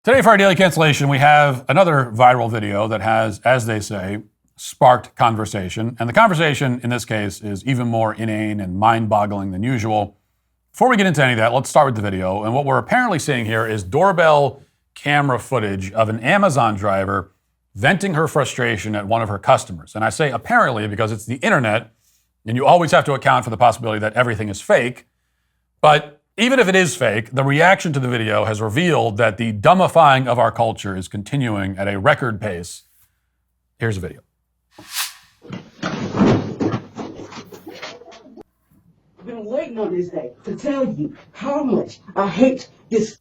Today for our daily cancellation, we have another viral video that has, as they say, sparked conversation. And the conversation in this case is even more inane and mind-boggling than usual. Before we get into any of that, let's start with the video. And what we're apparently seeing here is doorbell camera footage of an Amazon driver venting her frustration at one of her customers. And I say apparently because it's the internet, and you always have to account for the possibility that everything is fake. But even if it is fake, the reaction to the video has revealed that the dumbifying of our culture is continuing at a record pace. Here's a video. I've been waiting on this day to tell you how much I hate this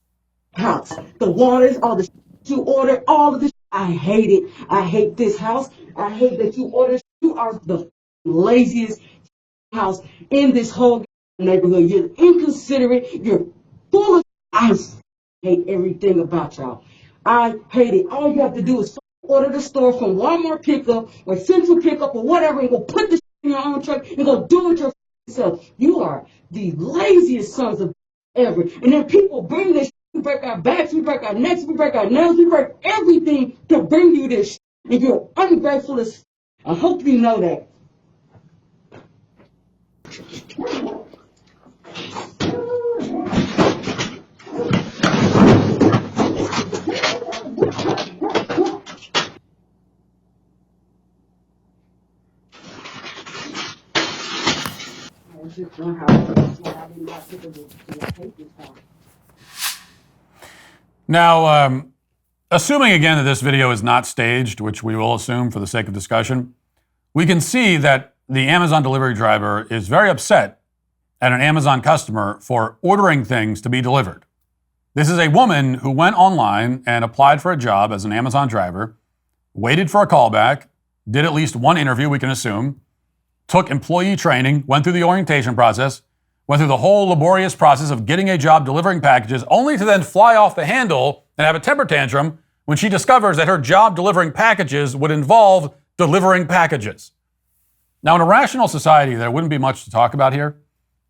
house. The waters, all the you order, all of this. I hate it. I hate this house. I hate that you order. You are the laziest house in this whole neighborhood. You're inconsiderate. You're full of. I hate everything about y'all. I hate it. All you have to do is order the store from Walmart pickup or Central pickup or whatever, and go put the in your own truck and go do it yourself. You are the laziest sons of ever. And then people bring this. We break our backs, we break our necks, we break our nails, we break everything to bring you this. And you're ungrateful as. I hope you know that. Now, assuming again that this video is not staged, which we will assume for the sake of discussion, we can see that the Amazon delivery driver is very upset at an Amazon customer for ordering things to be delivered. This is a woman who went online and applied for a job as an Amazon driver, waited for a callback, did at least one interview, we can assume, took employee training, went through the orientation process, went through the whole laborious process of getting a job delivering packages, only to then fly off the handle and have a temper tantrum when she discovers that her job delivering packages would involve delivering packages. Now, in a rational society, there wouldn't be much to talk about here.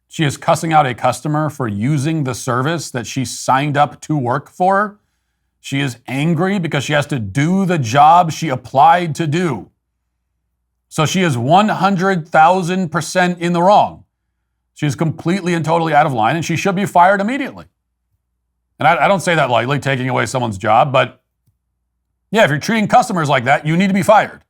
She is cussing out a customer for using the service that she signed up to work for. She is angry because she has to do the job she applied to do. So she is 100,000% in the wrong. She is completely and totally out of line, and she should be fired immediately. And I don't say that lightly, taking away someone's job, but yeah, if you're treating customers like that, you need to be fired.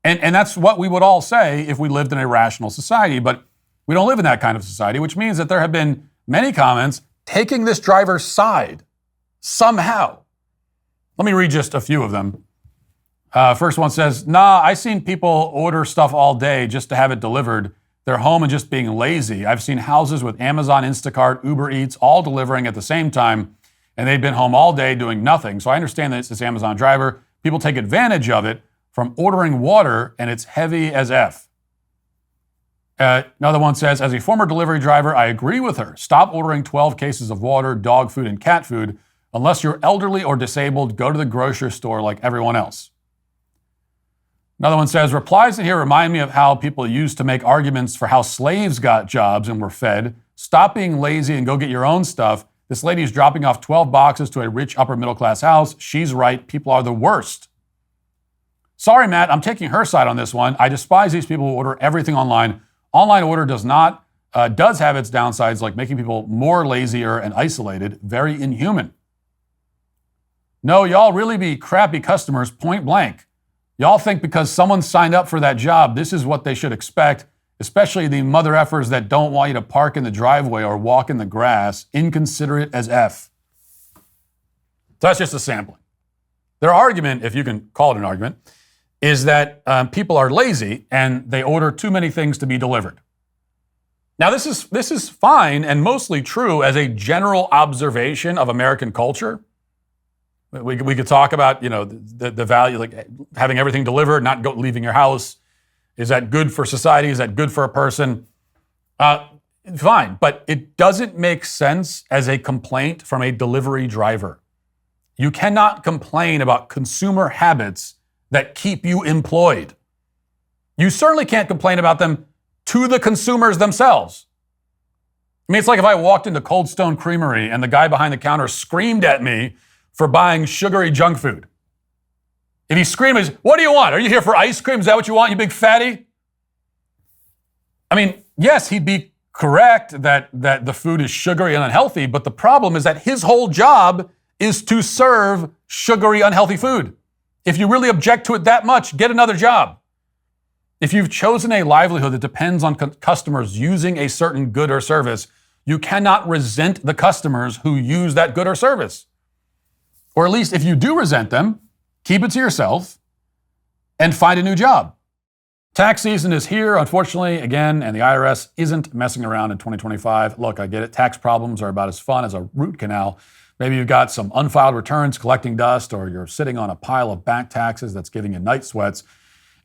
And that's what we would all say if we lived in a rational society, but we don't live in that kind of society, which means that there have been many comments taking this driver's side somehow. Let me read just a few of them. First one says, nah, I've seen people order stuff all day just to have it delivered. They're home and just being lazy. I've seen houses with Amazon, Instacart, Uber Eats, all delivering at the same time, and they've been home all day doing nothing. So I understand that it's this Amazon driver. People take advantage of it from ordering water, and it's heavy as F. Another one says, as a former delivery driver, I agree with her. Stop ordering 12 cases of water, dog food, and cat food. Unless you're elderly or disabled, go to the grocery store like everyone else. Another one says, replies in here remind me of how people used to make arguments for how slaves got jobs and were fed. Stop being lazy and go get your own stuff. This lady is dropping off 12 boxes to a rich upper middle class house. She's right. People are the worst. Sorry, Matt, I'm taking her side on this one. I despise these people who order everything online. Online order does have its downsides, like making people more lazier and isolated, very inhuman. No, y'all really be crappy customers, point blank. Y'all think because someone signed up for that job, this is what they should expect, especially the mother effers that don't want you to park in the driveway or walk in the grass, inconsiderate as F. So that's just a sampling. Their argument, if you can call it an argument, is that people are lazy and they order too many things to be delivered. Now, this is fine and mostly true as a general observation of American culture. We could talk about, the value, like having everything delivered, not leaving your house. Is that good for society? Is that good for a person? Fine, but it doesn't make sense as a complaint from a delivery driver. You cannot complain about consumer habits that keep you employed. You certainly can't complain about them to the consumers themselves. I mean, it's like if I walked into Cold Stone Creamery and the guy behind the counter screamed at me for buying sugary junk food. If he's screaming, what do you want? Are you here for ice cream? Is that what you want, you big fatty? I mean, yes, he'd be correct that the food is sugary and unhealthy, but the problem is that his whole job is to serve sugary, unhealthy food. If you really object to it that much, get another job. If you've chosen a livelihood that depends on customers using a certain good or service, you cannot resent the customers who use that good or service. Or at least if you do resent them, keep it to yourself and find a new job. Tax season is here, unfortunately, again, and the IRS isn't messing around in 2025. Look, I get it. Tax problems are about as fun as a root canal. Maybe you've got some unfiled returns collecting dust, or you're sitting on a pile of back taxes that's giving you night sweats.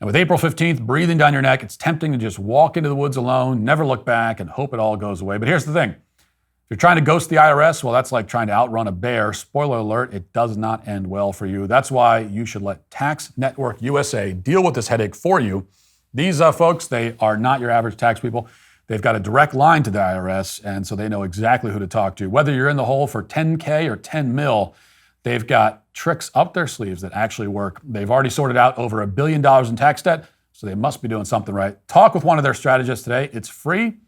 And with April 15th breathing down your neck, it's tempting to just walk into the woods alone, never look back, and hope it all goes away. But here's the thing. If you're trying to ghost the IRS, well, that's like trying to outrun a bear. Spoiler alert, it does not end well for you. That's why you should let Tax Network USA deal with this headache for you. These folks, they are not your average tax people. They've got a direct line to the IRS, and so they know exactly who to talk to. Whether you're in the hole for 10K or 10 mil, they've got tricks up their sleeves that actually work. They've already sorted out over $1 billion in tax debt, so they must be doing something right. Talk with one of their strategists today. It's free.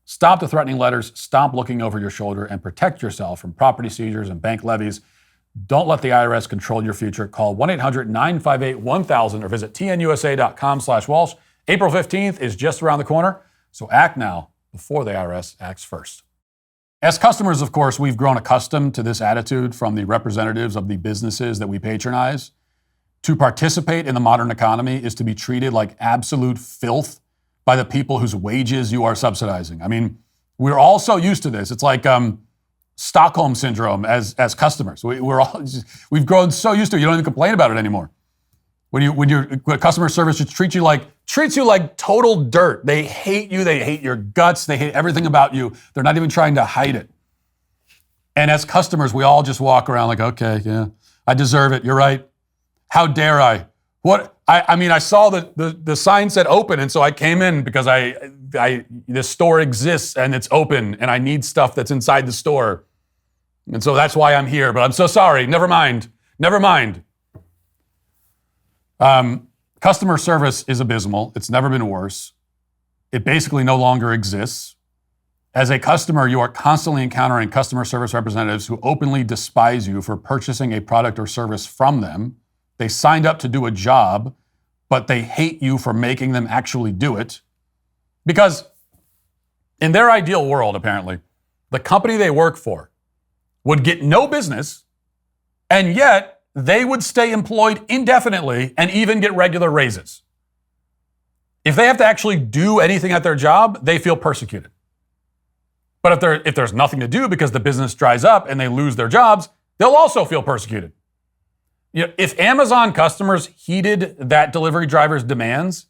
Stop the threatening letters, stop looking over your shoulder, and protect yourself from property seizures and bank levies. Don't let the IRS control your future. Call 1-800-958-1000 or visit tnusa.com/Walsh. April 15th is just around the corner, so act now before the IRS acts first. As customers, of course, we've grown accustomed to this attitude from the representatives of the businesses that we patronize. To participate in the modern economy is to be treated like absolute filth by the people whose wages you are subsidizing. I mean, we're all so used to this. It's like Stockholm syndrome as customers. We've grown so used to it, you don't even complain about it anymore. When customer service just treats you like total dirt. They hate you, they hate your guts, they hate everything about you. They're not even trying to hide it. And as customers, we all just walk around like, okay, yeah, I deserve it. You're right. How dare I? I mean, I saw the sign said open, and so I came in because this store exists and it's open, and I need stuff that's inside the store. And so that's why I'm here, but I'm so sorry. Never mind. Customer service is abysmal. It's never been worse. It basically no longer exists. As a customer, you are constantly encountering customer service representatives who openly despise you for purchasing a product or service from them. They signed up to do a job, but they hate you for making them actually do it. Because in their ideal world, apparently, the company they work for would get no business, and yet they would stay employed indefinitely and even get regular raises. If they have to actually do anything at their job, they feel persecuted. But if there's nothing to do because the business dries up and they lose their jobs, they'll also feel persecuted. You know, if Amazon customers heeded that delivery driver's demands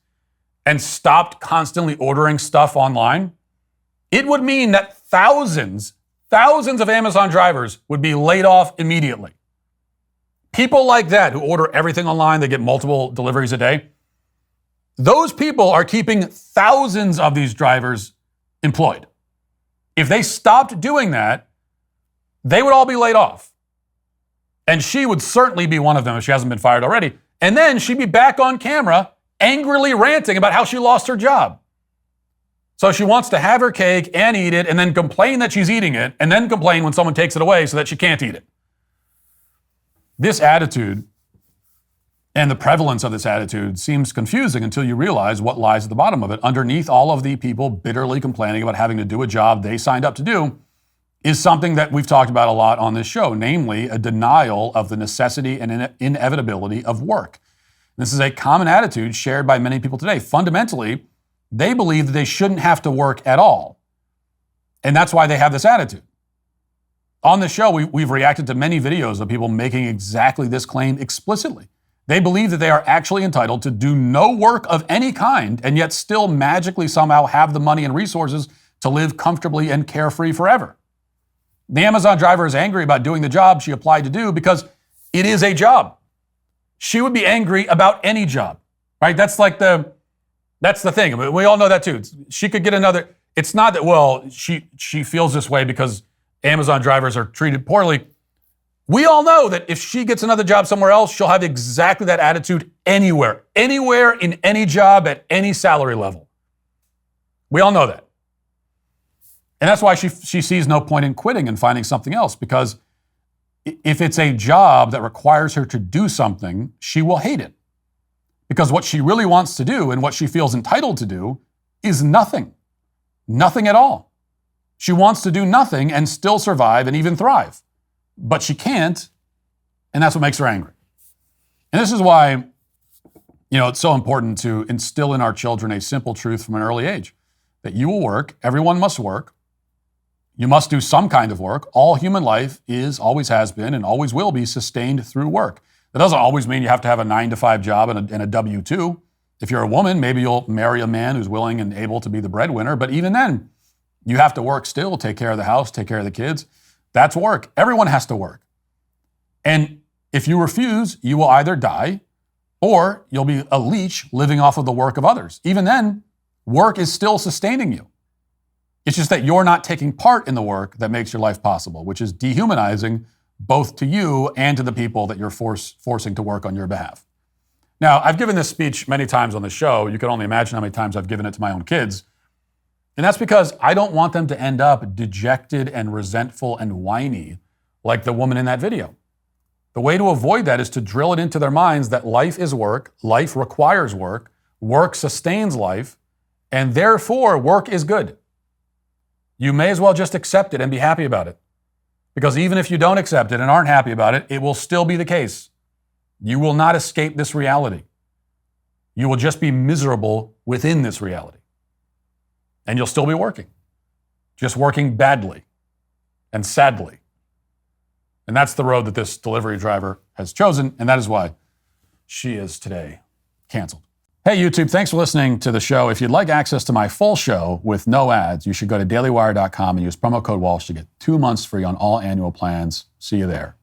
and stopped constantly ordering stuff online, it would mean that thousands of Amazon drivers would be laid off immediately. People like that who order everything online, they get multiple deliveries a day. Those people are keeping thousands of these drivers employed. If they stopped doing that, they would all be laid off. And she would certainly be one of them if she hasn't been fired already. And then she'd be back on camera angrily ranting about how she lost her job. So she wants to have her cake and eat it and then complain that she's eating it and then complain when someone takes it away so that she can't eat it. This attitude and the prevalence of this attitude seems confusing until you realize what lies at the bottom of it. Underneath all of the people bitterly complaining about having to do a job they signed up to do is something that we've talked about a lot on this show, namely a denial of the necessity and inevitability of work. This is a common attitude shared by many people today. Fundamentally, they believe that they shouldn't have to work at all. And that's why they have this attitude. On the show, we've reacted to many videos of people making exactly this claim explicitly. They believe that they are actually entitled to do no work of any kind and yet still magically somehow have the money and resources to live comfortably and carefree forever. The Amazon driver is angry about doing the job she applied to do because it is a job. She would be angry about any job, right? That's the thing. We all know that too. She could get another. It's not that, well, she feels this way because Amazon drivers are treated poorly. We all know that if she gets another job somewhere else, she'll have exactly that attitude anywhere in any job at any salary level. We all know that. And that's why she sees no point in quitting and finding something else, because if it's a job that requires her to do something, she will hate it. Because what she really wants to do and what she feels entitled to do is nothing. Nothing at all. She wants to do nothing and still survive and even thrive. But she can't, and that's what makes her angry. And this is why, it's so important to instill in our children a simple truth from an early age, that you will work, everyone must work, you must do some kind of work. All human life is, always has been, and always will be sustained through work. That doesn't always mean you have to have a 9-to-5 job and a W-2. If you're a woman, maybe you'll marry a man who's willing and able to be the breadwinner, but even then, you have to work still, take care of the house, take care of the kids. That's work. Everyone has to work. And if you refuse, you will either die or you'll be a leech living off of the work of others. Even then, work is still sustaining you. It's just that you're not taking part in the work that makes your life possible, which is dehumanizing both to you and to the people that you're forcing to work on your behalf. Now, I've given this speech many times on the show. You can only imagine how many times I've given it to my own kids. And that's because I don't want them to end up dejected and resentful and whiny like the woman in that video. The way to avoid that is to drill it into their minds that life is work, life requires work, work sustains life, and therefore work is good. You may as well just accept it and be happy about it. Because even if you don't accept it and aren't happy about it, it will still be the case. You will not escape this reality. You will just be miserable within this reality. And you'll still be working. Just working badly and sadly. And that's the road that this delivery driver has chosen, and that is why she is today canceled. Hey, YouTube, thanks for listening to the show. If you'd like access to my full show with no ads, you should go to dailywire.com and use promo code Walsh to get 2 months free on all annual plans. See you there.